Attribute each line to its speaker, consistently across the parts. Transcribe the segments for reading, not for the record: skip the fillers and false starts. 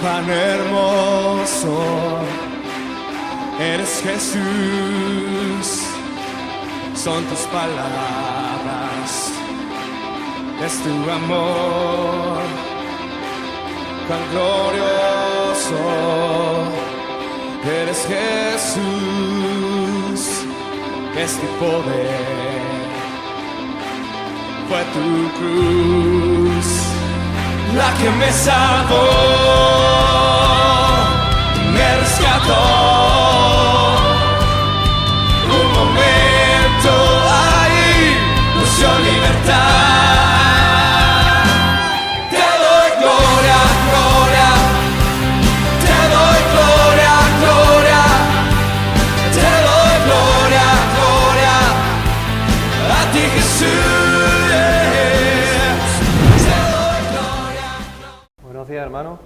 Speaker 1: Cuán hermoso eres, Jesús, son tus palabras, es tu amor. Cuán glorioso eres, Jesús, es tu poder, fue tu cruz la que me salvó, me rescató. Un momento ahí nos dio libertad. Te doy gloria, gloria, te doy gloria, gloria, te doy gloria, gloria, a ti, Jesús.
Speaker 2: Buenos días, hermano.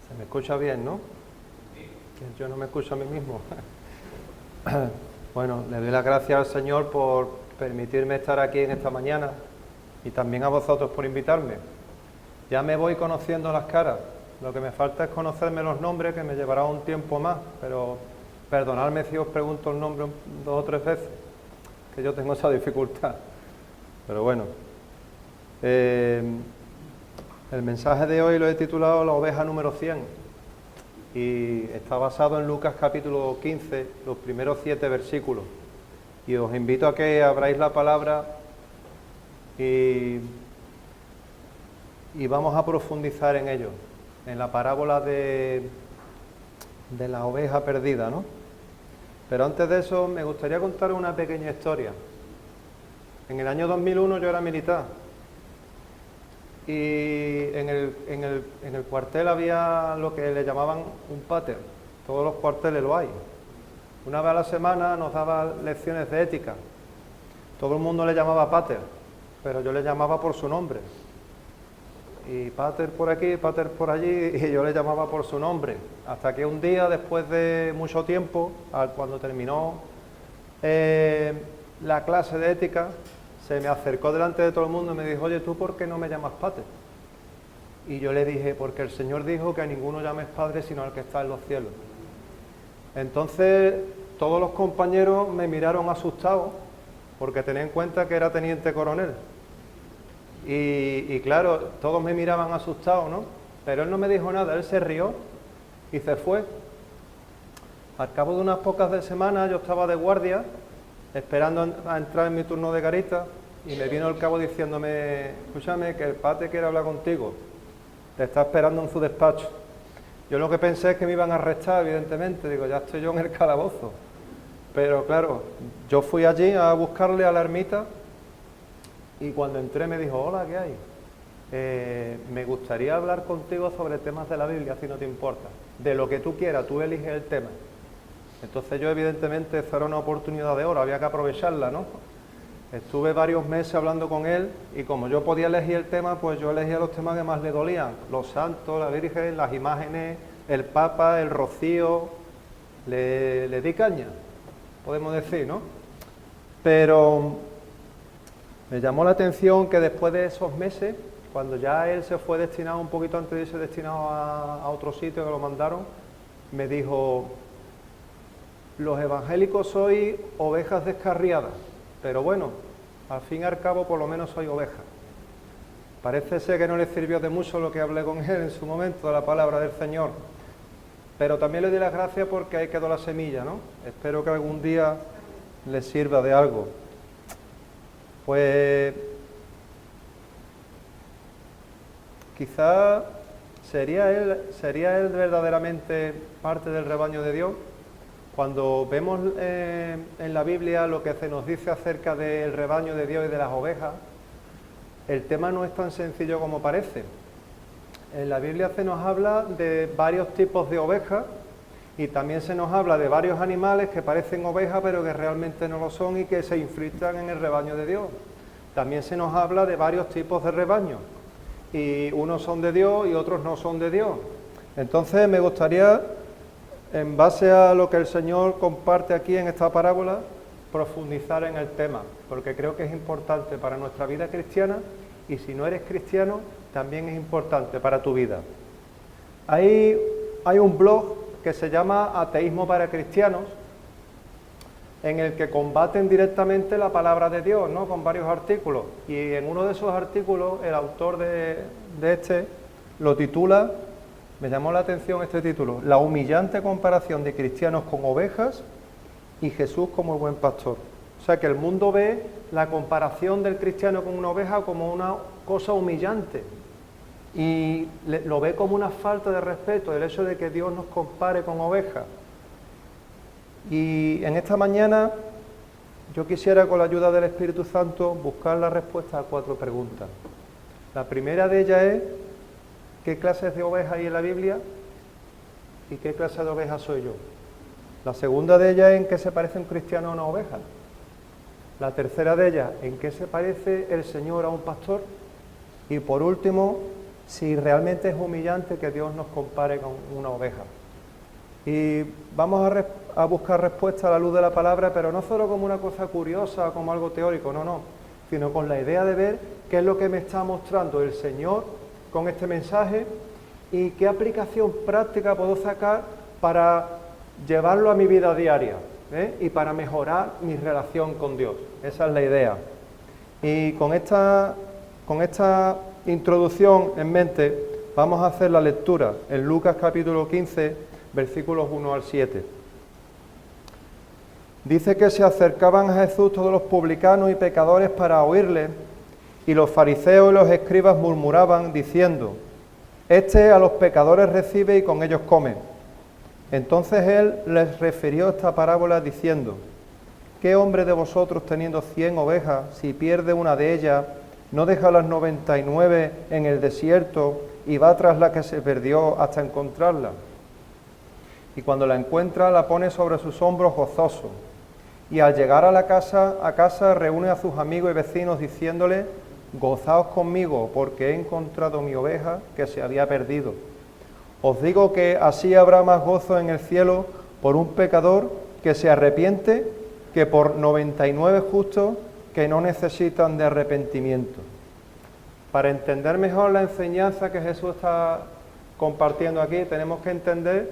Speaker 2: Se me escucha bien, ¿no? Que yo no me escucho a mí mismo. Bueno, le doy las gracias al Señor por permitirme estar aquí en esta mañana y también a vosotros por invitarme. Ya me voy conociendo las caras. Lo que me falta es conocerme los nombres, que me llevará un tiempo más, pero perdonadme si os pregunto el nombre 2 o 3 veces, que yo tengo esa dificultad. Pero bueno. El mensaje de hoy lo he titulado La oveja número 100 y está basado en Lucas capítulo 15, los primeros 7 versículos. Y os invito a que abráis la palabra y vamos a profundizar en ello, en la parábola de la oveja perdida, ¿no? Pero antes de eso me gustaría contar una pequeña historia. En el año 2001 yo era militar. Y en el cuartel había lo que le llamaban un pater. Todos los cuarteles lo hay. Una vez a la semana nos daba lecciones de ética. Todo el mundo le llamaba pater, pero yo le llamaba por su nombre. Y pater por aquí, pater por allí, y yo le llamaba por su nombre. Hasta que un día, después de mucho tiempo, cuando terminó la clase de ética, se me acercó delante de todo el mundo y me dijo: oye, ¿tú por qué no me llamas pater? Y yo le dije: porque el Señor dijo que a ninguno llames padre sino al que está en los cielos. Entonces todos los compañeros me miraron asustados, porque tenían en cuenta que era teniente coronel. Y claro, todos me miraban asustados, ¿no? Pero él no me dijo nada, él se rió y se fue. Al cabo de unas pocas semanas yo estaba de guardia, esperando a entrar en mi turno de garita, y me vino el cabo diciéndome: escúchame, que el pate quiere hablar contigo, te está esperando en su despacho. Yo lo que pensé es que me iban a arrestar, evidentemente, digo, ya estoy yo en el calabozo. Pero claro, yo fui allí a buscarle a la ermita, y cuando entré me dijo: hola, ¿qué hay? Me gustaría hablar contigo sobre temas de la Biblia, si no te importa. De lo que tú quieras, tú eliges el tema. Entonces yo, evidentemente, esa era una oportunidad de oro, había que aprovecharla, ¿no? Estuve varios meses hablando con él, y como yo podía elegir el tema, pues yo elegía los temas que más le dolían: los santos, la Virgen, las imágenes, el Papa, el rocío. Le di caña, podemos decir, ¿no? Pero me llamó la atención que después de esos meses, cuando ya él se fue destinado, un poquito antes de irse destinado a otro sitio que lo mandaron, me dijo: los evangélicos sois ovejas descarriadas, pero bueno, al fin y al cabo por lo menos soy oveja. Parece ser que no le sirvió de mucho lo que hablé con él en su momento de la palabra del Señor, pero también le di las gracias porque ahí quedó la semilla, ¿no? Espero que algún día le sirva de algo. Pues quizá sería él verdaderamente parte del rebaño de Dios. Cuando vemos en la Biblia lo que se nos dice acerca del rebaño de Dios y de las ovejas, el tema no es tan sencillo como parece. En la Biblia se nos habla de varios tipos de ovejas, y también se nos habla de varios animales que parecen ovejas pero que realmente no lo son y que se infiltran en el rebaño de Dios. También se nos habla de varios tipos de rebaños, y unos son de Dios y otros no son de Dios. Entonces me gustaría, en base a lo que el Señor comparte aquí en esta parábola, profundizar en el tema, porque creo que es importante para nuestra vida cristiana, y si no eres cristiano, también es importante para tu vida. Hay un blog que se llama Ateísmo para Cristianos, en el que combaten directamente la palabra de Dios, ¿no?, con varios artículos. Y en uno de esos artículos, el autor de este lo titula, me llamó la atención este título, La humillante comparación de cristianos con ovejas y Jesús como el buen pastor. O sea, que el mundo ve la comparación del cristiano con una oveja como una cosa humillante. Y lo ve como una falta de respeto, el hecho de que Dios nos compare con ovejas. Y en esta mañana yo quisiera, con la ayuda del Espíritu Santo, buscar la respuesta a 4 preguntas. La primera de ellas es: ¿qué clases de ovejas hay en la Biblia? ¿Y qué clase de oveja soy yo? La segunda de ellas es: ¿en qué se parece un cristiano a una oveja? La tercera de ellas: ¿en qué se parece el Señor a un pastor? Y por último, si realmente es humillante que Dios nos compare con una oveja. Y vamos a buscar respuesta a la luz de la palabra, pero no solo como una cosa curiosa, como algo teórico, no, sino con la idea de ver qué es lo que me está mostrando el Señor con este mensaje y qué aplicación práctica puedo sacar para llevarlo a mi vida diaria, y para mejorar mi relación con Dios. Esa es la idea. Y con esta introducción en mente, vamos a hacer la lectura en Lucas capítulo 15, versículos 1 al 7. Dice que se acercaban a Jesús todos los publicanos y pecadores para oírle, y los fariseos y los escribas murmuraban, diciendo: Este a los pecadores recibe y con ellos come. Entonces él les refirió esta parábola diciendo: ¿Qué hombre de vosotros, teniendo 100 ovejas, si pierde una de ellas, no deja las 99 en el desierto y va tras la que se perdió hasta encontrarla? Y cuando la encuentra, la pone sobre sus hombros gozoso. Y al llegar a casa reúne a sus amigos y vecinos diciéndole: Gozaos conmigo, porque he encontrado mi oveja que se había perdido. Os digo que así habrá más gozo en el cielo por un pecador que se arrepiente que por 99 justos que no necesitan de arrepentimiento. Para entender mejor la enseñanza que Jesús está compartiendo aquí, tenemos que entender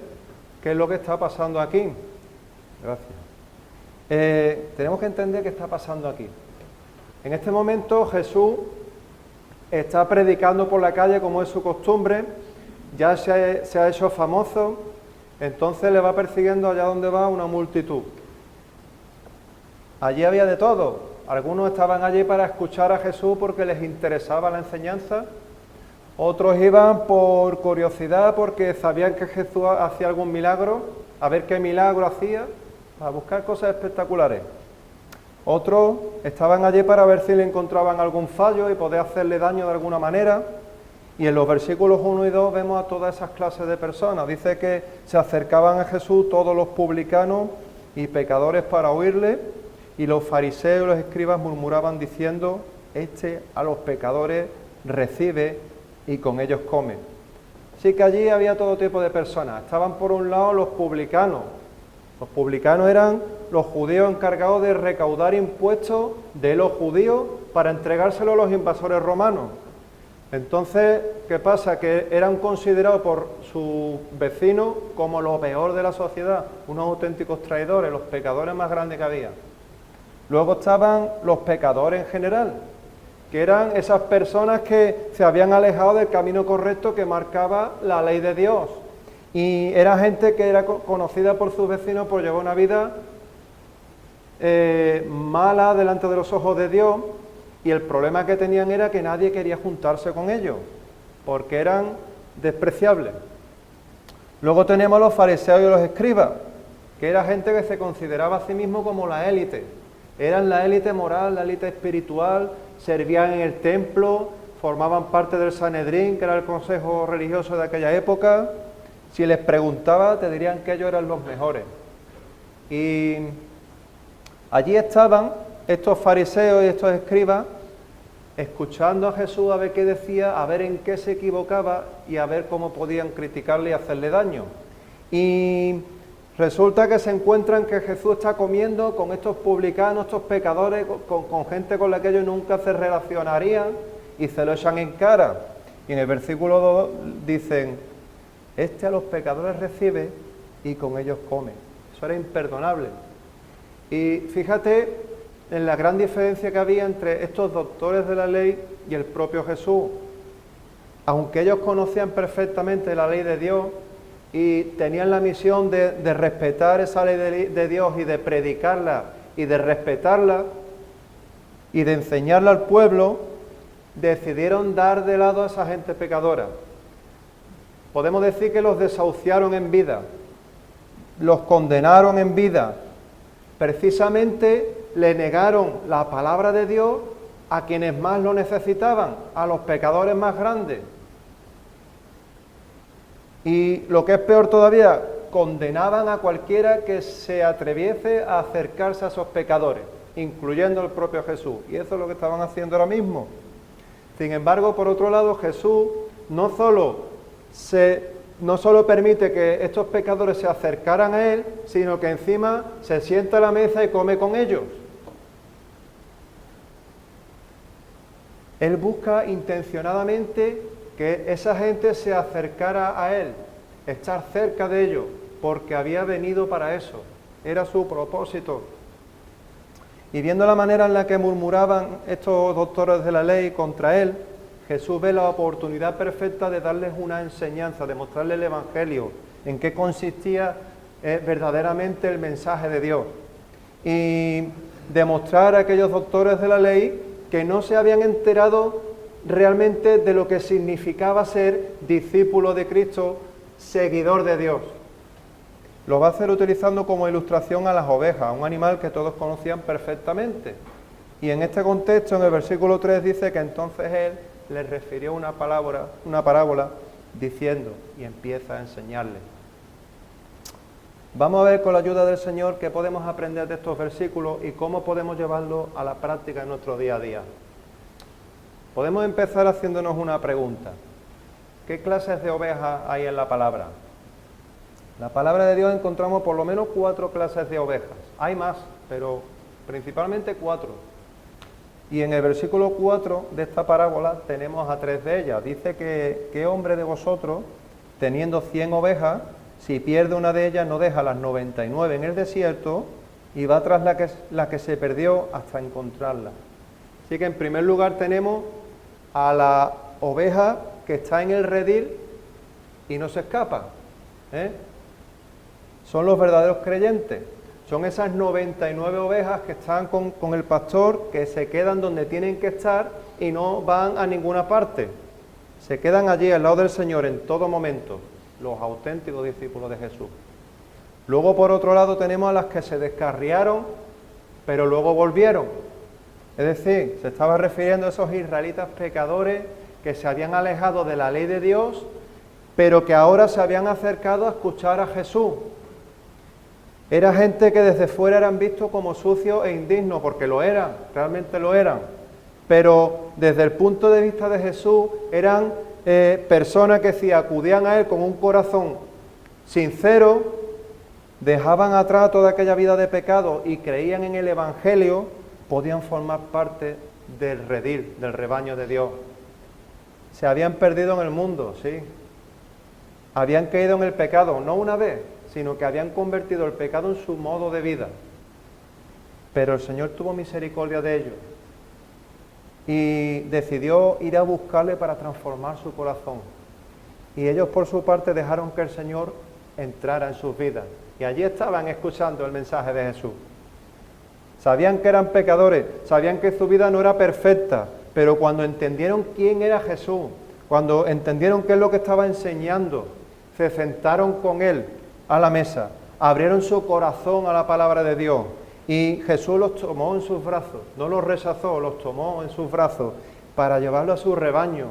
Speaker 2: qué es lo que está pasando aquí. Gracias. Tenemos que entender qué está pasando aquí. En este momento Jesús está predicando por la calle como es su costumbre, ya se ha hecho famoso, entonces le va persiguiendo allá donde va una multitud. Allí había de todo. Algunos estaban allí para escuchar a Jesús porque les interesaba la enseñanza, otros iban por curiosidad porque sabían que Jesús hacía algún milagro, a ver qué milagro hacía, para buscar cosas espectaculares. Otros estaban allí para ver si le encontraban algún fallo y poder hacerle daño de alguna manera. Y en los versículos 1 y 2 vemos a todas esas clases de personas. Dice que se acercaban a Jesús todos los publicanos y pecadores para oírle, y los fariseos y los escribas murmuraban diciendo: Este a los pecadores recibe y con ellos come. Así que allí había todo tipo de personas. Estaban por un lado los publicanos. Los publicanos eran los judíos encargados de recaudar impuestos de los judíos para entregárselo a los invasores romanos. Entonces, ¿qué pasa? Que eran considerados por sus vecinos como lo peor de la sociedad, unos auténticos traidores, los pecadores más grandes que había. Luego estaban los pecadores en general, que eran esas personas que se habían alejado del camino correcto que marcaba la ley de Dios. Y era gente que era conocida por sus vecinos por llevar una vida mala delante de los ojos de Dios, y el problema que tenían era que nadie quería juntarse con ellos, porque eran despreciables. Luego tenemos a los fariseos y los escribas, que era gente que se consideraba a sí mismo como la élite. Eran la élite moral, la élite espiritual, servían en el templo, formaban parte del Sanedrín, que era el consejo religioso de aquella época. Si les preguntaba, te dirían que ellos eran los mejores. Y allí estaban estos fariseos y estos escribas, escuchando a Jesús a ver qué decía, a ver en qué se equivocaba y a ver cómo podían criticarle y hacerle daño. Y resulta que se encuentran que Jesús está comiendo con estos publicanos, estos pecadores, con gente con la que ellos nunca se relacionarían, y se lo echan en cara. Y en el versículo 2 dicen: Este a los pecadores recibe y con ellos come. Eso era imperdonable. Y fíjate en la gran diferencia que había entre estos doctores de la ley y el propio Jesús. Aunque ellos conocían perfectamente la ley de Dios y tenían la misión de respetar esa ley de Dios y de predicarla y de respetarla y de enseñarla al pueblo, decidieron dar de lado a esa gente pecadora. Podemos decir que los desahuciaron en vida, los condenaron en vida. Precisamente le negaron la palabra de Dios a quienes más lo necesitaban, a los pecadores más grandes. Y lo que es peor todavía, condenaban a cualquiera que se atreviese a acercarse a esos pecadores, incluyendo el propio Jesús. Y eso es lo que estaban haciendo ahora mismo. Sin embargo, por otro lado, Jesús no solo permite que estos pecadores se acercaran a Él, sino que encima se sienta a la mesa y come con ellos. Él busca intencionadamente que esa gente se acercara a Él, estar cerca de ellos, porque había venido para eso. Era su propósito. Y viendo la manera en la que murmuraban estos doctores de la ley contra Él, Jesús ve la oportunidad perfecta de darles una enseñanza, de mostrarles el Evangelio, en qué consistía verdaderamente el mensaje de Dios. Y demostrar a aquellos doctores de la ley que no se habían enterado realmente de lo que significaba ser discípulo de Cristo, seguidor de Dios. Lo va a hacer utilizando como ilustración a las ovejas, un animal que todos conocían perfectamente. Y en este contexto, en el versículo 3, dice que entonces Él les refirió una parábola diciendo, y empieza a enseñarles. Vamos a ver con la ayuda del Señor qué podemos aprender de estos versículos y cómo podemos llevarlo a la práctica en nuestro día a día. Podemos empezar haciéndonos una pregunta. ¿Qué clases de ovejas hay en la palabra? En la palabra de Dios encontramos por lo menos 4 clases de ovejas. Hay más, pero principalmente 4. Y en el versículo 4 de esta parábola tenemos a 3 de ellas. Dice que ¿qué hombre de vosotros, teniendo 100 ovejas, si pierde una de ellas, no deja las 99 en el desierto y va tras la que se perdió hasta encontrarla? Así que en primer lugar tenemos a la oveja que está en el redil y no se escapa. Son los verdaderos creyentes. Son esas 99 ovejas que están con el pastor, que se quedan donde tienen que estar y no van a ninguna parte. Se quedan allí al lado del Señor en todo momento, los auténticos discípulos de Jesús. Luego, por otro lado, tenemos a las que se descarriaron, pero luego volvieron. Es decir, se estaba refiriendo a esos israelitas pecadores que se habían alejado de la ley de Dios, pero que ahora se habían acercado a escuchar a Jesús. Era gente que desde fuera eran vistos como sucios e indignos, porque lo eran, realmente lo eran. Pero desde el punto de vista de Jesús, eran personas que si acudían a Él con un corazón sincero, dejaban atrás toda aquella vida de pecado y creían en el Evangelio, podían formar parte del redil, del rebaño de Dios. Se habían perdido en el mundo, sí. Habían caído en el pecado, no una vez, sino que habían convertido el pecado en su modo de vida. Pero el Señor tuvo misericordia de ellos y decidió ir a buscarle para transformar su corazón. Y ellos por su parte dejaron que el Señor entrara en sus vidas. Y allí estaban escuchando el mensaje de Jesús. Sabían que eran pecadores, sabían que su vida no era perfecta, pero cuando entendieron quién era Jesús, cuando entendieron qué es lo que estaba enseñando, se sentaron con Él a la mesa, abrieron su corazón a la palabra de Dios y Jesús los tomó en sus brazos, no los rechazó, los tomó en sus brazos para llevarlo a su rebaño,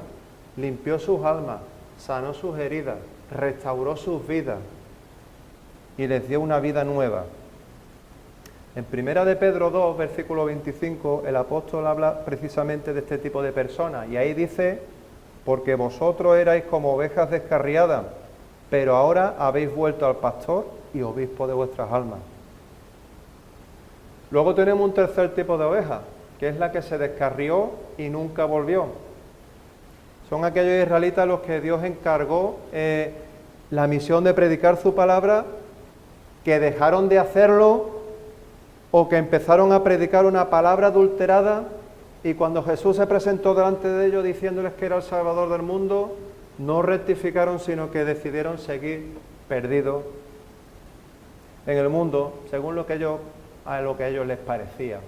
Speaker 2: limpió sus almas, sanó sus heridas, restauró sus vidas y les dio una vida nueva. En Primera de Pedro 2, versículo 25, el apóstol habla precisamente de este tipo de personas y ahí dice, porque vosotros erais como ovejas descarriadas, pero ahora habéis vuelto al pastor y obispo de vuestras almas. Luego tenemos un tercer tipo de oveja, que es la que se descarrió y nunca volvió. Son aquellos israelitas a los que Dios encargó la misión de predicar su palabra, que dejaron de hacerlo o que empezaron a predicar una palabra adulterada, y cuando Jesús se presentó delante de ellos diciéndoles que era el Salvador del mundo, no rectificaron, sino que decidieron seguir perdidos en el mundo según a lo que a ellos les parecía.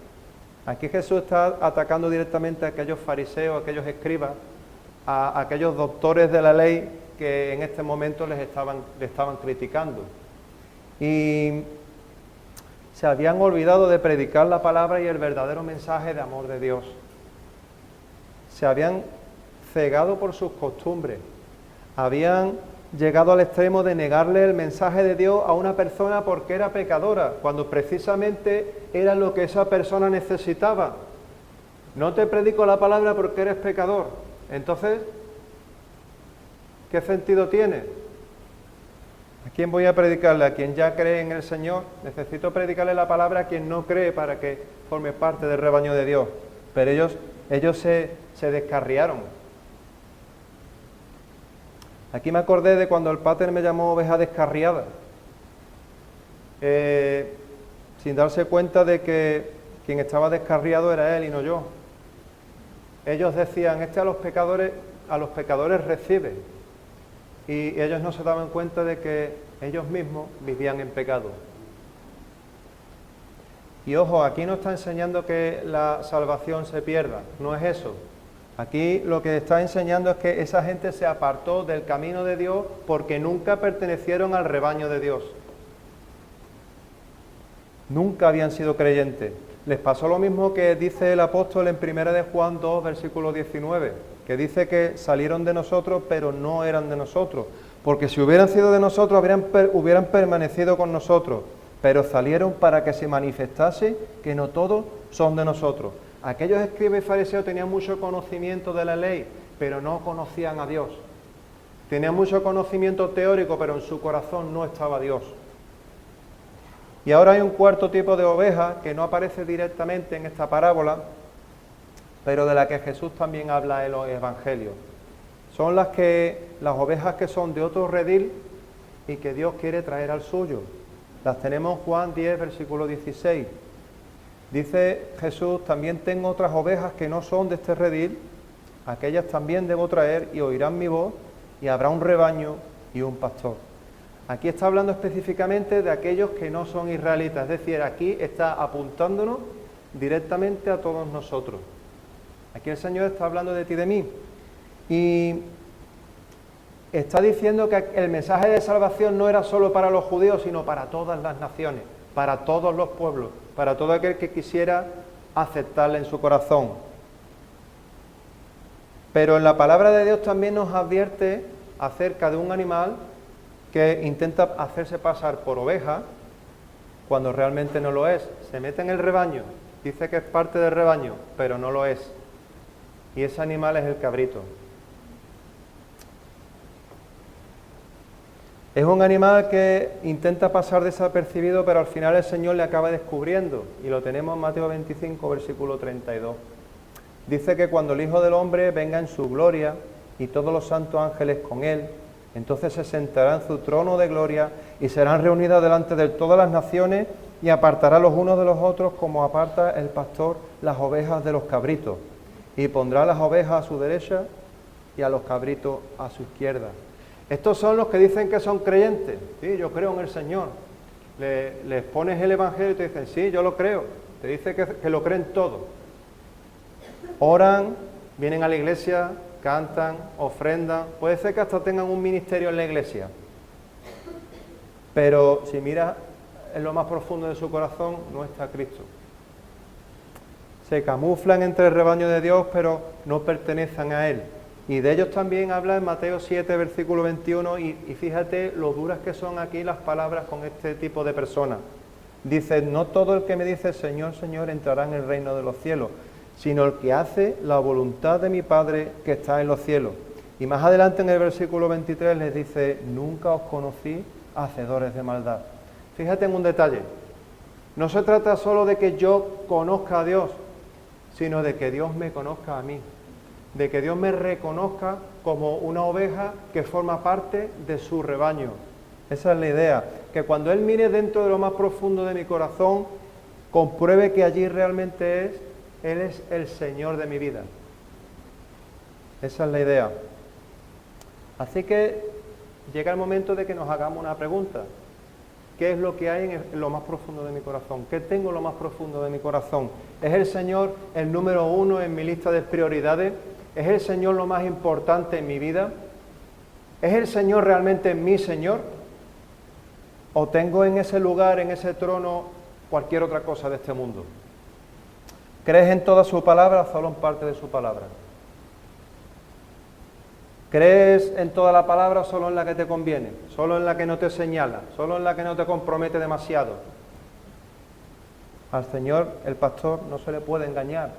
Speaker 2: Aquí Jesús está atacando directamente a aquellos fariseos, a aquellos escribas, a aquellos doctores de la ley que en este momento le estaban criticando. Y se habían olvidado de predicar la palabra y el verdadero mensaje de amor de Dios. Se habían cegado por sus costumbres. Habían llegado al extremo de negarle el mensaje de Dios a una persona porque era pecadora, cuando precisamente era lo que esa persona necesitaba. No te predico la palabra porque eres pecador. Entonces, ¿qué sentido tiene? ¿A quién voy a predicarle? ¿A quien ya cree en el Señor? Necesito predicarle la palabra a quien no cree para que forme parte del rebaño de Dios. Pero ellos se descarriaron. Aquí me acordé de cuando el Pater me llamó oveja descarriada, sin darse cuenta de que quien estaba descarriado era él y no yo. Ellos decían, a los pecadores recibe, y ellos no se daban cuenta de que ellos mismos vivían en pecado. Y ojo, aquí no está enseñando que la salvación se pierda, no es eso. Aquí lo que está enseñando es que esa gente se apartó del camino de Dios porque nunca pertenecieron al rebaño de Dios. Nunca habían sido creyentes. Les pasó lo mismo que dice el apóstol en 1 de Juan 2, versículo 19, que dice que salieron de nosotros, pero no eran de nosotros. Porque si hubieran sido de nosotros, hubieran permanecido con nosotros, pero salieron para que se manifestase que no todos son de nosotros. Aquellos escribas y fariseos tenían mucho conocimiento de la ley, pero no conocían a Dios. Tenían mucho conocimiento teórico, pero en su corazón no estaba Dios. Y ahora hay un cuarto tipo de oveja que no aparece directamente en esta parábola, pero de la que Jesús también habla en los evangelios. Son las ovejas que son de otro redil y que Dios quiere traer al suyo. Las tenemos en Juan 10, versículo 16. Dice Jesús, también tengo otras ovejas que no son de este redil, aquellas también debo traer y oirán mi voz, y habrá un rebaño y un pastor. Aquí está hablando específicamente de aquellos que no son israelitas, es decir, aquí está apuntándonos directamente a todos nosotros. Aquí el Señor está hablando de ti y de mí. Y está diciendo que el mensaje de salvación no era solo para los judíos, sino para todas las naciones, para todos los pueblos, para todo aquel que quisiera aceptarle en su corazón. Pero en la palabra de Dios también nos advierte acerca de un animal que intenta hacerse pasar por oveja cuando realmente no lo es. Se mete en el rebaño, dice que es parte del rebaño, pero no lo es. Y ese animal es el cabrito. Es un animal que intenta pasar desapercibido, pero al final el Señor le acaba descubriendo. Y lo tenemos en Mateo 25, versículo 32. Dice que cuando el Hijo del Hombre venga en su gloria y todos los santos ángeles con él, entonces se sentará en su trono de gloria y serán reunidas delante de él todas las naciones y apartará los unos de los otros como aparta el pastor las ovejas de los cabritos. Y pondrá las ovejas a su derecha y a los cabritos a su izquierda. Estos son los que dicen que son creyentes. Sí, yo creo en el Señor. Les pones el Evangelio y te dicen, sí, yo lo creo. Te dice que lo creen todo. Oran, vienen a la iglesia, cantan, ofrendan. Puede ser que hasta tengan un ministerio en la iglesia. Pero si miras en lo más profundo de su corazón, no está Cristo. Se camuflan entre el rebaño de Dios, pero no pertenecen a Él. Y de ellos también habla en Mateo 7, versículo 21, y fíjate lo duras que son aquí las palabras con este tipo de personas. Dice, no todo el que me dice Señor, Señor entrará en el reino de los cielos, sino el que hace la voluntad de mi Padre que está en los cielos. Y más adelante en el versículo 23 les dice, nunca os conocí hacedores de maldad. Fíjate en un detalle, no se trata solo de que yo conozca a Dios, sino de que Dios me conozca a mí. de que Dios me reconozca como una oveja que forma parte de su rebaño. Esa es la idea, que cuando Él mire dentro de lo más profundo de mi corazón, compruebe que allí realmente Él es el Señor de mi vida. Esa es la idea. Así que llega el momento de que nos hagamos una pregunta. ¿Qué es lo que hay en lo más profundo de mi corazón? ¿Qué tengo en lo más profundo de mi corazón? ¿Es el Señor el número uno en mi lista de prioridades? ¿Es el Señor lo más importante en mi vida? ¿Es el Señor realmente mi Señor? ¿O tengo en ese lugar, en ese trono, cualquier otra cosa de este mundo? ¿Crees en toda su palabra o solo en parte de su palabra? ¿Crees en toda la palabra o solo en la que te conviene? ¿Solo en la que no te señala? ¿Solo en la que no te compromete demasiado? Al Señor, el pastor, no se le puede engañar.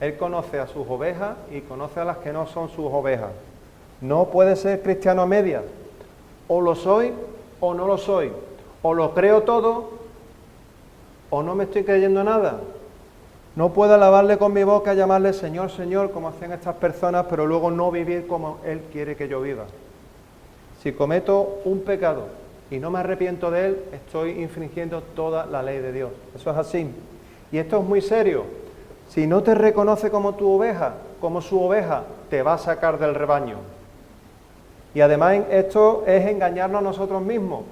Speaker 2: Él conoce a sus ovejas y conoce a las que no son sus ovejas. No puede ser cristiano a medias. O lo soy o no lo soy. O lo creo todo o no me estoy creyendo nada. No puedo alabarle con mi boca, llamarle Señor, Señor, como hacen estas personas, pero luego no vivir como Él quiere que yo viva. Si cometo un pecado y no me arrepiento de él, estoy infringiendo toda la ley de Dios. Eso es así. Y esto es muy serio. Si no te reconoce como tu oveja, como su oveja, te va a sacar del rebaño. Y además esto es engañarnos a nosotros mismos.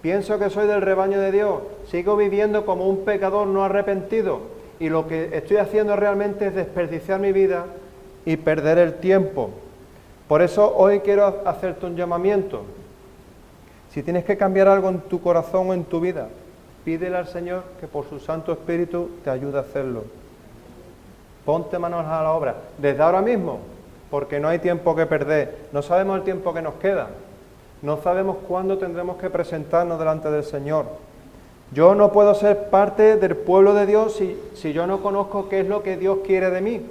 Speaker 2: Pienso que soy del rebaño de Dios, sigo viviendo como un pecador no arrepentido. Y lo que estoy haciendo realmente es desperdiciar mi vida y perder el tiempo. Por eso hoy quiero hacerte un llamamiento. Si tienes que cambiar algo en tu corazón o en tu vida, pídele al Señor que por su Santo Espíritu te ayude a hacerlo. Ponte manos a la obra, desde ahora mismo, porque no hay tiempo que perder. No sabemos el tiempo que nos queda. No sabemos cuándo tendremos que presentarnos delante del Señor. Yo no puedo ser parte del pueblo de Dios si yo no conozco qué es lo que Dios quiere de mí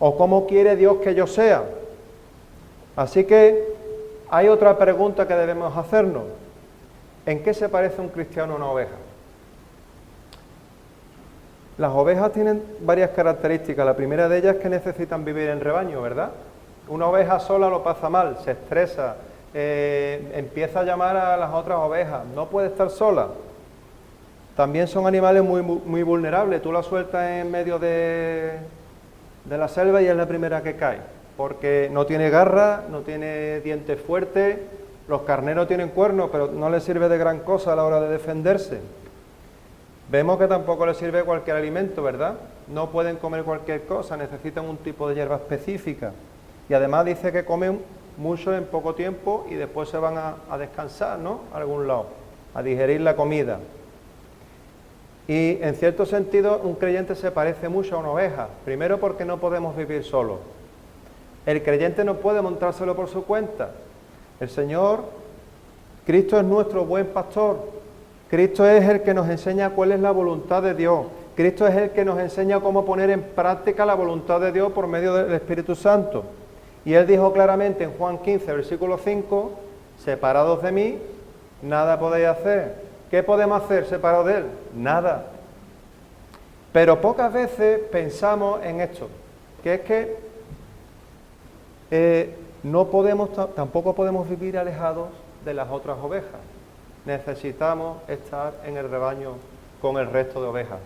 Speaker 2: o cómo quiere Dios que yo sea. Así que hay otra pregunta que debemos hacernos. ¿En qué se parece un cristiano a una oveja? Las ovejas tienen varias características. La primera de ellas es que necesitan vivir en rebaño, ¿verdad? Una oveja sola lo pasa mal, se estresa, empieza a llamar a las otras ovejas, no puede estar sola. También son animales muy vulnerables. Tú la sueltas en medio de la selva y es la primera que cae, porque no tiene garra, no tiene dientes fuertes. Los carneros tienen cuernos, pero no les sirve de gran cosa a la hora de defenderse. Vemos que tampoco les sirve cualquier alimento, ¿verdad? No pueden comer cualquier cosa, necesitan un tipo de hierba específica. Y además dice que comen mucho en poco tiempo y después se van a descansar, ¿no? A algún lado, a digerir la comida. Y en cierto sentido un creyente se parece mucho a una oveja. Primero porque no podemos vivir solos. El creyente no puede montárselo por su cuenta. El Señor, Cristo es nuestro buen pastor. Cristo es el que nos enseña cuál es la voluntad de Dios. Cristo es el que nos enseña cómo poner en práctica la voluntad de Dios por medio del Espíritu Santo. Y Él dijo claramente en Juan 15, versículo 5, separados de mí, nada podéis hacer. ¿Qué podemos hacer separados de Él? Nada. Pero pocas veces pensamos en esto, que es que tampoco podemos vivir alejados de las otras ovejas. Necesitamos estar en el rebaño con el resto de ovejas.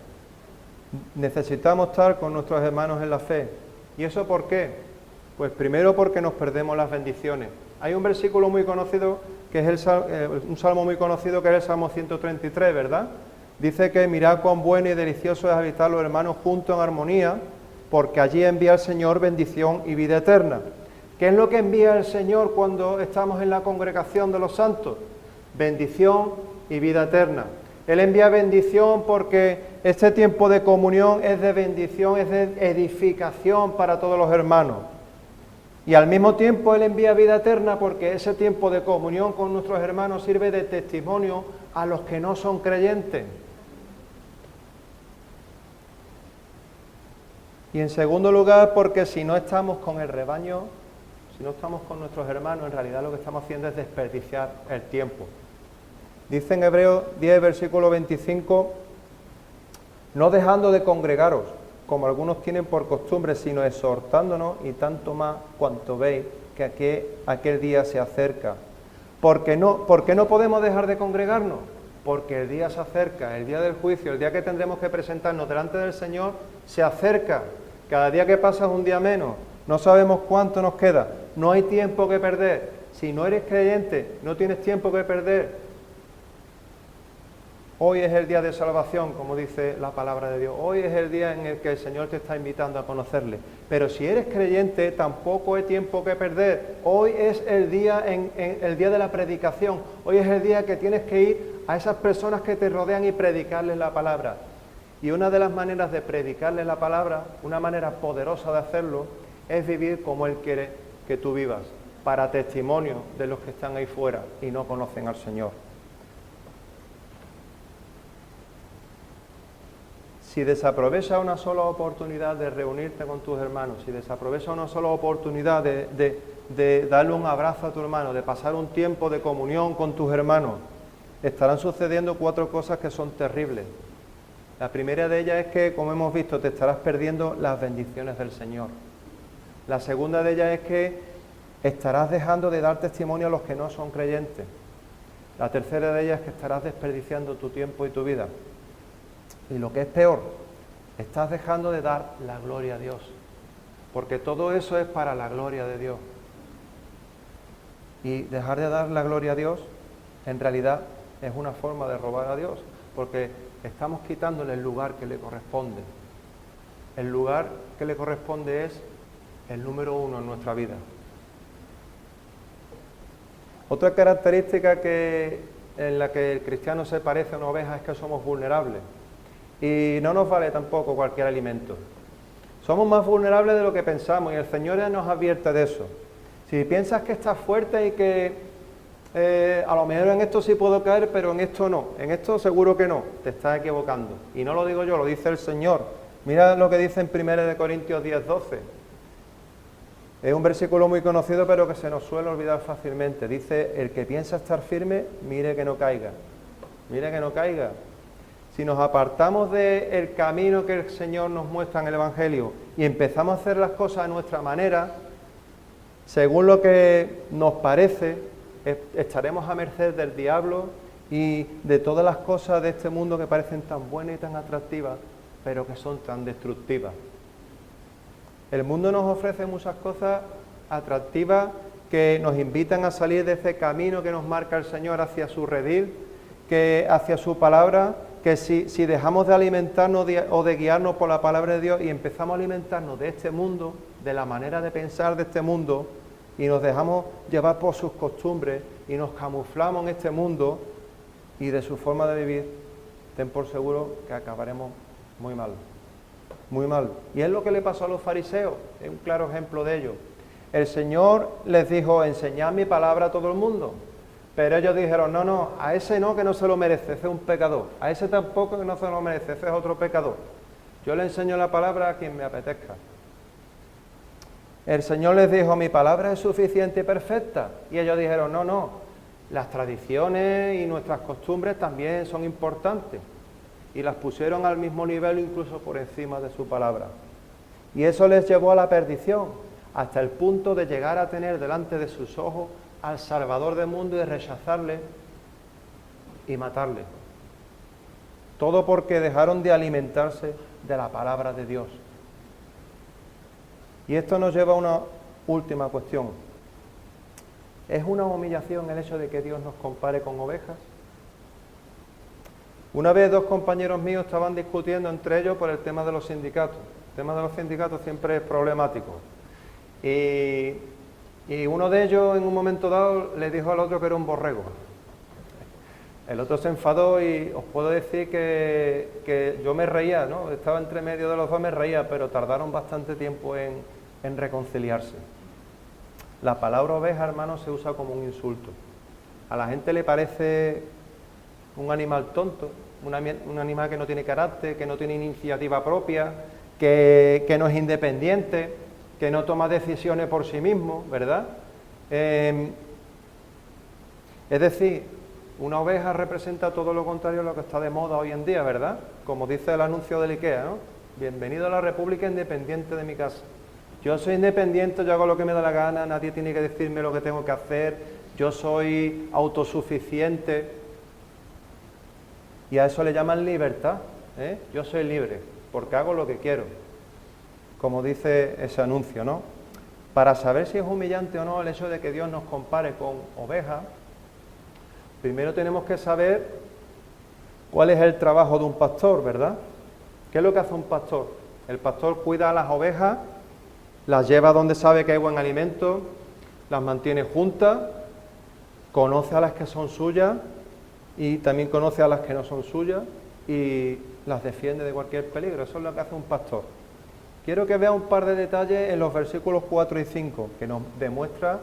Speaker 2: Necesitamos estar con nuestros hermanos en la fe. ¿Y eso por qué? Pues primero porque nos perdemos las bendiciones. Hay un versículo muy conocido, que es un salmo muy conocido, que es el Salmo 133, ¿verdad? Dice que mirad cuán bueno y delicioso es habitar los hermanos juntos en armonía, porque allí envía el Señor bendición y vida eterna. ¿Qué es lo que envía el Señor cuando estamos en la congregación de los santos? Bendición y vida eterna. Él envía bendición porque este tiempo de comunión es de bendición, es de edificación para todos los hermanos. Y al mismo tiempo Él envía vida eterna porque ese tiempo de comunión con nuestros hermanos sirve de testimonio a los que no son creyentes. Y en segundo lugar, porque si no estamos con el rebaño, si no estamos con nuestros hermanos, en realidad lo que estamos haciendo es desperdiciar el tiempo. Dice en Hebreos 10, versículo 25, no dejando de congregaros, como algunos tienen por costumbre, sino exhortándonos, y tanto más cuanto veis que aquel día se acerca. ¿Por qué no podemos dejar de congregarnos? Porque el día se acerca, el día del juicio, el día que tendremos que presentarnos delante del Señor, se acerca. Cada día que pasa es un día menos, no sabemos cuánto nos queda, no hay tiempo que perder. Si no eres creyente, no tienes tiempo que perder. Hoy es el día de salvación, como dice la palabra de Dios. Hoy es el día en el que el Señor te está invitando a conocerle. Pero si eres creyente, tampoco hay tiempo que perder. Hoy es el día de la predicación. Hoy es el día que tienes que ir a esas personas que te rodean y predicarles la palabra. Y una de las maneras de predicarles la palabra, una manera poderosa de hacerlo, es vivir como Él quiere que tú vivas, para testimonio de los que están ahí fuera y no conocen al Señor. Si desaprovechas una sola oportunidad de reunirte con tus hermanos, si desaprovechas una sola oportunidad de darle un abrazo a tu hermano, de pasar un tiempo de comunión con tus hermanos, estarán sucediendo 4 cosas que son terribles. La primera de ellas es que, como hemos visto, te estarás perdiendo las bendiciones del Señor. La segunda de ellas es que estarás dejando de dar testimonio a los que no son creyentes. La tercera de ellas es que estarás desperdiciando tu tiempo y tu vida. Y lo que es peor, estás dejando de dar la gloria a Dios, porque todo eso es para la gloria de Dios. Y dejar de dar la gloria a Dios, en realidad, es una forma de robar a Dios, porque estamos quitándole el lugar que le corresponde. El lugar que le corresponde es el número 1 en nuestra vida. Otra característica en la que el cristiano se parece a una oveja es que somos vulnerables. Y no nos vale tampoco cualquier alimento. Somos más vulnerables de lo que pensamos y el Señor ya nos advierte de eso. Si piensas que estás fuerte y que a lo mejor en esto sí puedo caer, pero en esto no, en esto seguro que no, te estás equivocando. Y no lo digo yo, lo dice el Señor. Mira lo que dice en 1 Corintios 10:12. Es un versículo muy conocido, pero que se nos suele olvidar fácilmente. Dice, el que piensa estar firme, mire que no caiga. Mire que no caiga. Si nos apartamos del camino que el Señor nos muestra en el Evangelio y empezamos a hacer las cosas a nuestra manera, según lo que nos parece, estaremos a merced del diablo y de todas las cosas de este mundo que parecen tan buenas y tan atractivas, pero que son tan destructivas. El mundo nos ofrece muchas cosas atractivas que nos invitan a salir de ese camino que nos marca el Señor hacia su redil, que hacia su palabra, que si dejamos de alimentarnos o de guiarnos por la palabra de Dios y empezamos a alimentarnos de este mundo, de la manera de pensar de este mundo, y nos dejamos llevar por sus costumbres y nos camuflamos en este mundo y de su forma de vivir, ten por seguro que acabaremos muy mal, muy mal. Y es lo que le pasó a los fariseos, es un claro ejemplo de ello. El Señor les dijo, enseñad mi palabra a todo el mundo. Pero ellos dijeron, no, a ese no, que no se lo merece, ese es un pecador. A ese tampoco, que no se lo merece, ese es otro pecador. Yo le enseño la palabra a quien me apetezca. El Señor les dijo, mi palabra es suficiente y perfecta. Y ellos dijeron, no, las tradiciones y nuestras costumbres también son importantes. Y las pusieron al mismo nivel, incluso por encima de su palabra. Y eso les llevó a la perdición, hasta el punto de llegar a tener delante de sus ojos al Salvador del mundo y rechazarle y matarle. Todo porque dejaron de alimentarse de la palabra de Dios. Y esto nos lleva a una última cuestión. ¿Es una humillación el hecho de que Dios nos compare con ovejas? Una vez 2 compañeros míos estaban discutiendo entre ellos por el tema de los sindicatos. El tema de los sindicatos siempre es problemático. Y uno de ellos en un momento dado le dijo al otro que era un borrego. El otro se enfadó y os puedo decir que yo me reía, ¿no? Estaba entre medio de los dos, me reía, pero tardaron bastante tiempo en reconciliarse. La palabra oveja, hermano, se usa como un insulto. A la gente le parece un animal tonto, un animal que no tiene carácter, que no tiene iniciativa propia, que no es independiente, que no toma decisiones por sí mismo, ¿verdad? Es decir, una oveja representa todo lo contrario a lo que está de moda hoy en día, ¿verdad? Como dice el anuncio del IKEA, ¿no? Bienvenido a la República Independiente de mi casa. Yo soy independiente, yo hago lo que me da la gana, nadie tiene que decirme lo que tengo que hacer, yo soy autosuficiente. Y a eso le llaman libertad, ¿eh? Yo soy libre, porque hago lo que quiero, como dice ese anuncio, ¿no? Para saber si es humillante o no el hecho de que Dios nos compare con ovejas, primero tenemos que saber cuál es el trabajo de un pastor, ¿verdad? ¿Qué es lo que hace un pastor? El pastor cuida a las ovejas, las lleva donde sabe que hay buen alimento, las mantiene juntas, conoce a las que son suyas y también conoce a las que no son suyas y las defiende de cualquier peligro. Eso es lo que hace un pastor. Quiero que vea un par de detalles en los versículos 4 y 5, que nos demuestra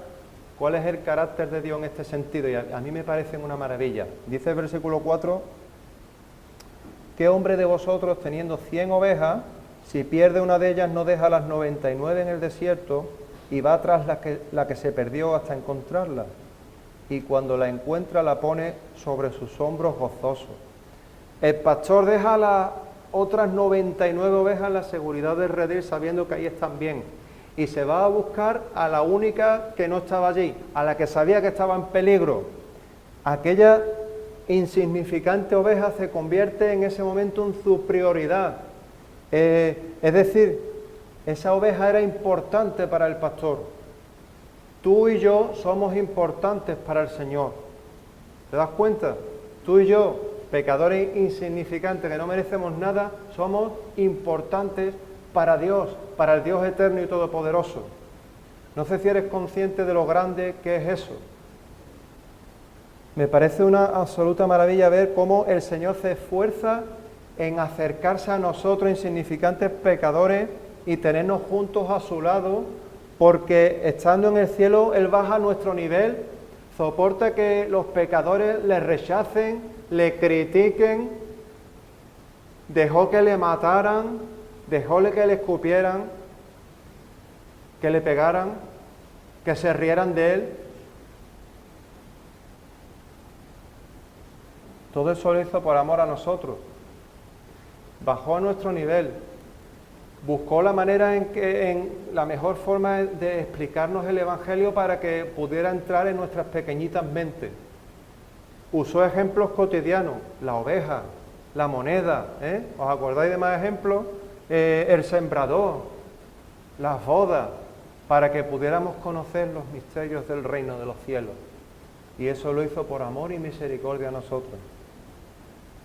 Speaker 2: cuál es el carácter de Dios en este sentido, y a mí me parecen una maravilla. Dice el versículo 4, ¿qué hombre de vosotros, teniendo 100 ovejas, si pierde una de ellas, no deja las 99 en el desierto y va tras la que se perdió hasta encontrarla? Y cuando la encuentra, la pone sobre sus hombros gozoso. El pastor deja las otras 99 ovejas en la seguridad del redil, sabiendo que ahí están bien, y se va a buscar a la única que no estaba allí, a la que sabía que estaba en peligro. Aquella insignificante oveja se convierte en ese momento en su prioridad. Es decir, esa oveja era importante para el pastor. Tú y yo somos importantes para el Señor. ¿Te das cuenta? Tú y yo, pecadores insignificantes que no merecemos nada, somos importantes para Dios, para el Dios eterno y todopoderoso. No sé si eres consciente de lo grande que es eso. Me parece una absoluta maravilla ver cómo el Señor se esfuerza en acercarse a nosotros, insignificantes pecadores, y tenernos juntos a su lado, porque estando en el cielo, Él baja a nuestro nivel, soporta que los pecadores le rechacen, le critiquen, dejó que le mataran, dejó que le escupieran, que le pegaran, que se rieran de Él. Todo eso lo hizo por amor a nosotros. Bajó a nuestro nivel, buscó la manera en la mejor forma de explicarnos el Evangelio para que pudiera entrar en nuestras pequeñitas mentes. Usó ejemplos cotidianos, la oveja, la moneda, ¿os acordáis de más ejemplos? El sembrador, las bodas, para que pudiéramos conocer los misterios del reino de los cielos. Y eso lo hizo por amor y misericordia a nosotros.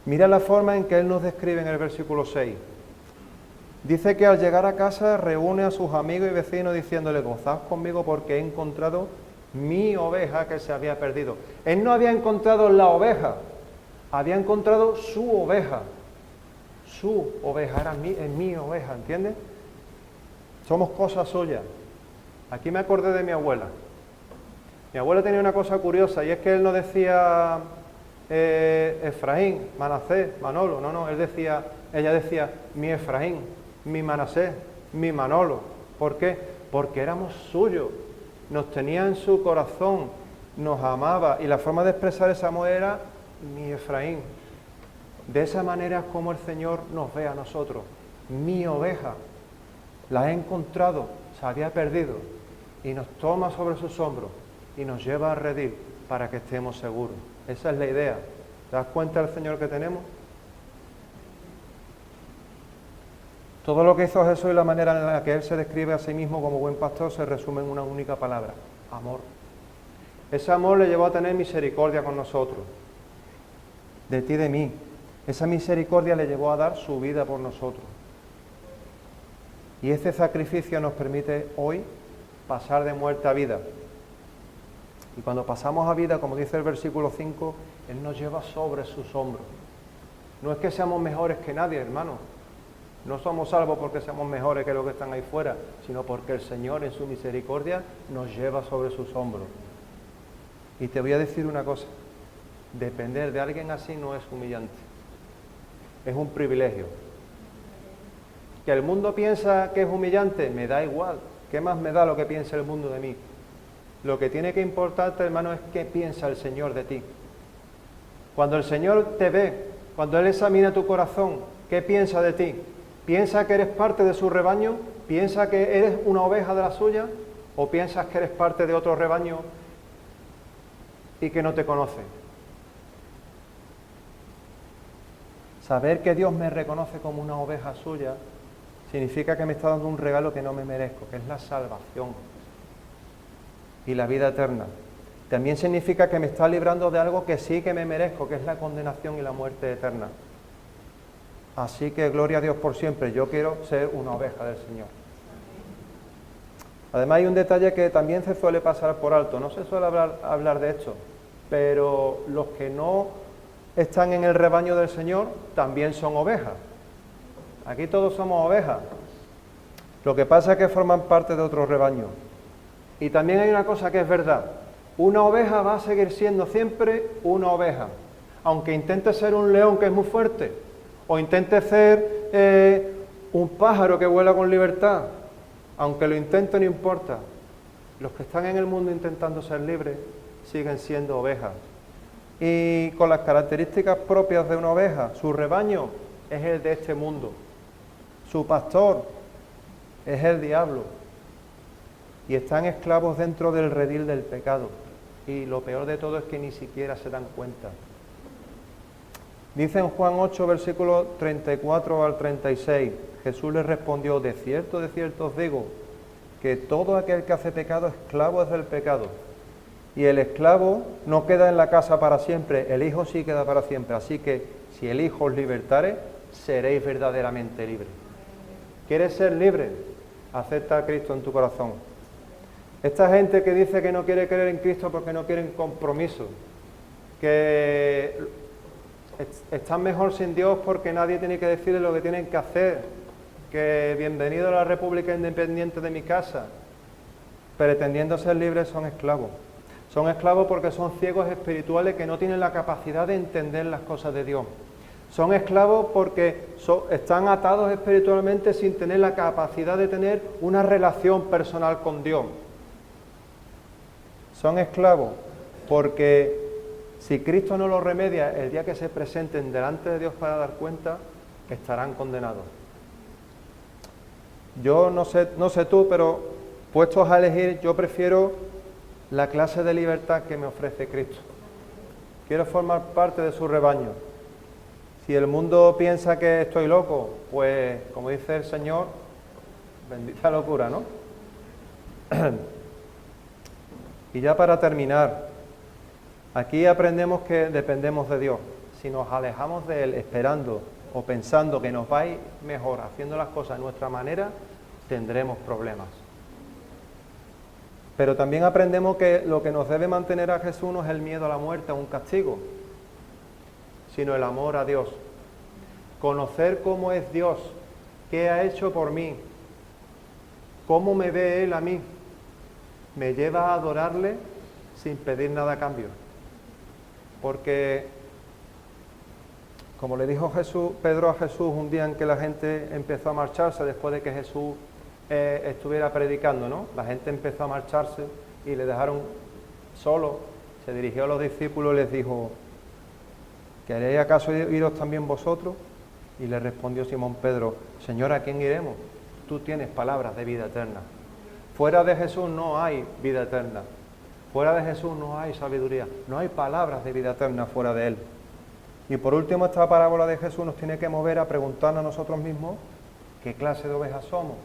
Speaker 2: Mira la forma en que Él nos describe en el versículo 6. Dice que al llegar a casa reúne a sus amigos y vecinos diciéndole: gozaos conmigo porque he encontrado mi oveja que se había perdido. Él no había encontrado la oveja, había encontrado su oveja. Su oveja, es mi oveja, ¿entiendes? Somos cosas suyas. Aquí me acordé de mi abuela. Mi abuela tenía una cosa curiosa, y es que él no decía Efraín, Manasés, Manolo, no, ella decía mi Efraín, mi Manasés, mi Manolo. ¿Por qué? Porque éramos suyos, nos tenía en su corazón, nos amaba, y la forma de expresar ese amor era mi Efraín. De esa manera es como el Señor nos ve a nosotros. Mi oveja, la he encontrado, se había perdido, y nos toma sobre sus hombros y nos lleva a redil para que estemos seguros. Esa es la idea. ¿Te das cuenta del Señor que tenemos? Todo lo que hizo Jesús y la manera en la que Él se describe a sí mismo como buen pastor se resume en una única palabra: amor. Ese amor le llevó a tener misericordia con nosotros, de ti y de mí. Esa misericordia le llevó a dar su vida por nosotros. Y ese sacrificio nos permite hoy pasar de muerte a vida. Y cuando pasamos a vida, como dice el versículo 5, Él nos lleva sobre sus hombros. No es que seamos mejores que nadie, hermano. No somos salvos porque seamos mejores que los que están ahí fuera, sino porque el Señor en su misericordia nos lleva sobre sus hombros. Y te voy a decir una cosa: depender de alguien así no es humillante, es un privilegio. ¿Que el mundo piensa que es humillante? Me da igual. ¿Qué más me da lo que piense el mundo de mí? Lo que tiene que importarte, hermano, es qué piensa el Señor de ti. Cuando el Señor te ve, cuando Él examina tu corazón, ¿qué piensa de ti? ¿Piensa que eres parte de su rebaño? ¿Piensa que eres una oveja de la suya? ¿O piensas que eres parte de otro rebaño y que no te conoce? Saber que Dios me reconoce como una oveja suya significa que me está dando un regalo que no me merezco, que es la salvación y la vida eterna. También significa que me está librando de algo que sí que me merezco, que es la condenación y la muerte eterna. Así que gloria a Dios por siempre, yo quiero ser una oveja del Señor. Además hay un detalle que también se suele pasar por alto, no se suele hablar de esto, pero los que no están en el rebaño del Señor también son ovejas. Aquí todos somos ovejas. Lo que pasa es que forman parte de otro rebaño. Y también hay una cosa que es verdad. Una oveja va a seguir siendo siempre una oveja. Aunque intente ser un león que es muy fuerte, o intente ser un pájaro que vuela con libertad, aunque lo intente no importa. Los que están en el mundo intentando ser libres siguen siendo ovejas. Y con las características propias de una oveja, su rebaño es el de este mundo. Su pastor es el diablo. Y están esclavos dentro del redil del pecado. Y lo peor de todo es que ni siquiera se dan cuenta. Dice en Juan 8, versículos 34 al 36, Jesús les respondió, de cierto os digo, que todo aquel que hace pecado, esclavo es del pecado. Y el esclavo no queda en la casa para siempre, el Hijo sí queda para siempre. Así que si el Hijo os libertare, seréis verdaderamente libres. ¿Quieres ser libre? Acepta a Cristo en tu corazón. Esta gente que dice que no quiere creer en Cristo porque no quieren compromiso, que están mejor sin Dios porque nadie tiene que decirles lo que tienen que hacer, que bienvenido a la República Independiente de mi casa, pretendiendo ser libres, son esclavos. Son esclavos porque son ciegos espirituales que no tienen la capacidad de entender las cosas de Dios. Son esclavos porque están atados espiritualmente sin tener la capacidad de tener una relación personal con Dios. Son esclavos porque si Cristo no los remedia, el día que se presenten delante de Dios para dar cuenta, estarán condenados. Yo no sé tú, pero puestos a elegir, yo prefiero la clase de libertad que me ofrece Cristo. Quiero formar parte de su rebaño. Si el mundo piensa que estoy loco, pues, como dice el Señor, bendita locura, ¿no? Y ya para terminar, aquí aprendemos que dependemos de Dios. Si nos alejamos de Él esperando o pensando que nos va a ir mejor haciendo las cosas a nuestra manera, tendremos problemas. Pero también aprendemos que lo que nos debe mantener a Jesús no es el miedo a la muerte, a un castigo, sino el amor a Dios. Conocer cómo es Dios, qué ha hecho por mí, cómo me ve Él a mí, me lleva a adorarle sin pedir nada a cambio. Porque, como le dijo Pedro a Jesús un día en que la gente empezó a marcharse después de que Jesús estuviera predicando, ¿no? La gente empezó a marcharse y le dejaron solo. Se dirigió a los discípulos y les dijo, ¿queréis acaso iros también vosotros? Y le respondió Simón Pedro, Señor, ¿a quién iremos? Tú tienes palabras de vida eterna. Fuera de Jesús no hay vida eterna. Fuera de Jesús no hay sabiduría. No hay palabras de vida eterna fuera de Él. Y por último, esta parábola de Jesús nos tiene que mover a preguntarnos a nosotros mismos qué clase de ovejas somos.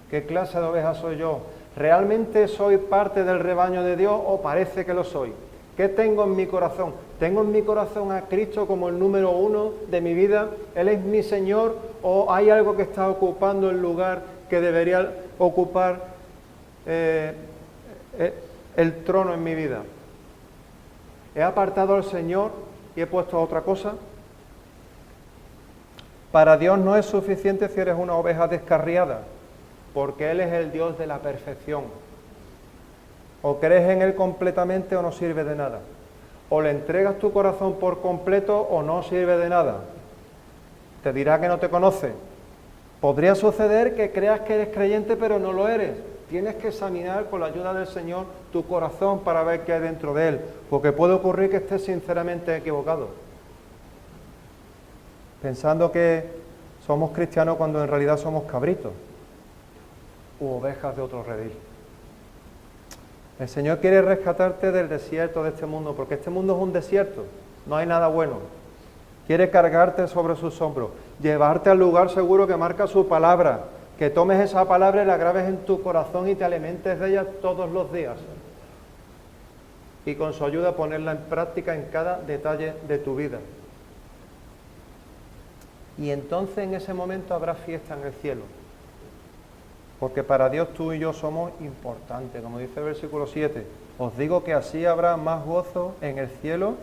Speaker 2: ¿Qué clase de oveja soy yo? ¿Realmente soy parte del rebaño de Dios o parece que lo soy? ¿Qué tengo en mi corazón? ¿Tengo en mi corazón a Cristo como el número uno de mi vida? ¿Él es mi Señor o hay algo que está ocupando el lugar que debería ocupar el trono en mi vida? ¿He apartado al Señor y he puesto a otra cosa? Para Dios no es suficiente si eres una oveja descarriada, porque Él es el Dios de la perfección. O crees en Él completamente o no sirve de nada. O le entregas tu corazón por completo o no sirve de nada. Te dirá que no te conoce. Podría suceder que creas que eres creyente pero no lo eres. Tienes que examinar con la ayuda del Señor tu corazón para ver qué hay dentro de Él. Porque puede ocurrir que estés sinceramente equivocado. Pensando que Somos cristianos cuando en realidad somos cabritos u ovejas de otro redil. El Señor quiere rescatarte del desierto de este mundo, porque este mundo es un desierto, no hay nada bueno. Quiere cargarte sobre sus hombros, llevarte al lugar seguro que marca su palabra, que tomes esa palabra y la grabes en tu corazón y te alimentes de ella todos los días. Y con su ayuda ponerla en práctica en cada detalle de tu vida. Y entonces en ese momento habrá fiesta en el cielo. Porque para Dios tú y yo somos importantes, como dice el versículo 7. Os digo que así habrá más gozo en el cielo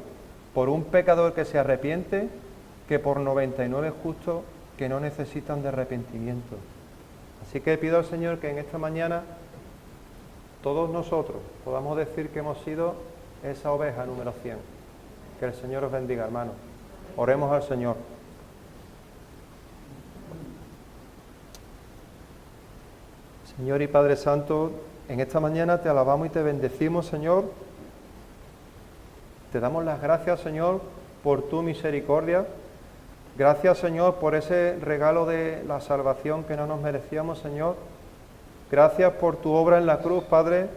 Speaker 2: por un pecador que se arrepiente que por 99 justos que no necesitan de arrepentimiento. Así que pido al Señor que en esta mañana todos nosotros podamos decir que hemos sido esa oveja número 100. Que el Señor os bendiga, hermanos. Oremos al Señor. Señor y Padre Santo, en esta mañana te alabamos y te bendecimos, Señor. Te damos las gracias, Señor, por tu misericordia. Gracias, Señor, por ese regalo de la salvación que no nos merecíamos, Señor. Gracias por tu obra en la cruz, Padre,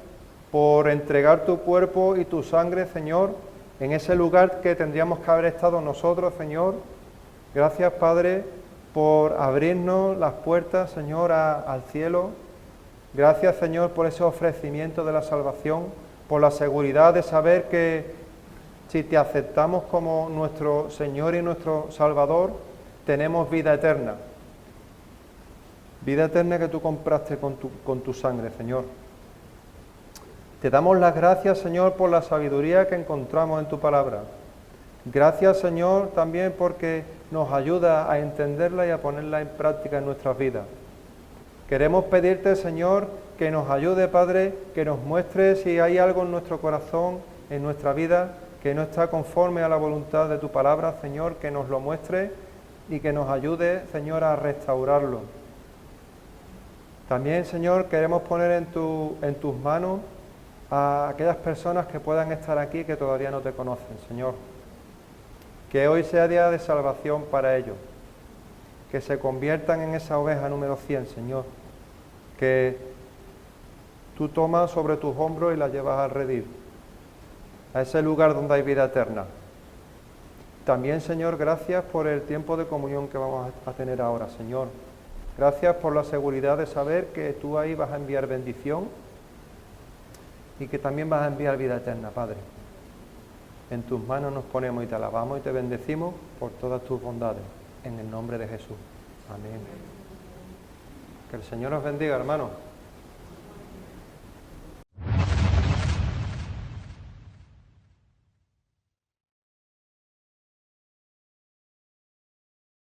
Speaker 2: por entregar tu cuerpo y tu sangre, Señor, en ese lugar que tendríamos que haber estado nosotros, Señor. Gracias, Padre, por abrirnos las puertas, Señor, al cielo. Gracias, Señor, por ese ofrecimiento de la salvación, por la seguridad de saber que si te aceptamos como nuestro Señor y nuestro Salvador, tenemos vida eterna. Vida eterna que tú compraste con tu sangre, Señor. Te damos las gracias, Señor, por la sabiduría que encontramos en tu palabra. Gracias, Señor, también porque nos ayuda a entenderla y a ponerla en práctica en nuestras vidas. Queremos pedirte, Señor, que nos ayude, Padre, que nos muestre si hay algo en nuestro corazón, en nuestra vida, que no está conforme a la voluntad de tu palabra, Señor, que nos lo muestre y que nos ayude, Señor, a restaurarlo. También, Señor, queremos poner en tus manos a aquellas personas que puedan estar aquí que todavía no te conocen, Señor. Que hoy sea día de salvación para ellos. Que se conviertan en esa oveja número 100, Señor. Que tú tomas sobre tus hombros y la llevas al redil, a ese lugar donde hay vida eterna. También, Señor, gracias por el tiempo de comunión que vamos a tener ahora, Señor. Gracias por la seguridad de saber que tú ahí vas a enviar bendición y que también vas a enviar vida eterna, Padre. En tus manos nos ponemos y te alabamos y te bendecimos por todas tus bondades. En el nombre de Jesús. Amén. Que el Señor os bendiga, hermanos.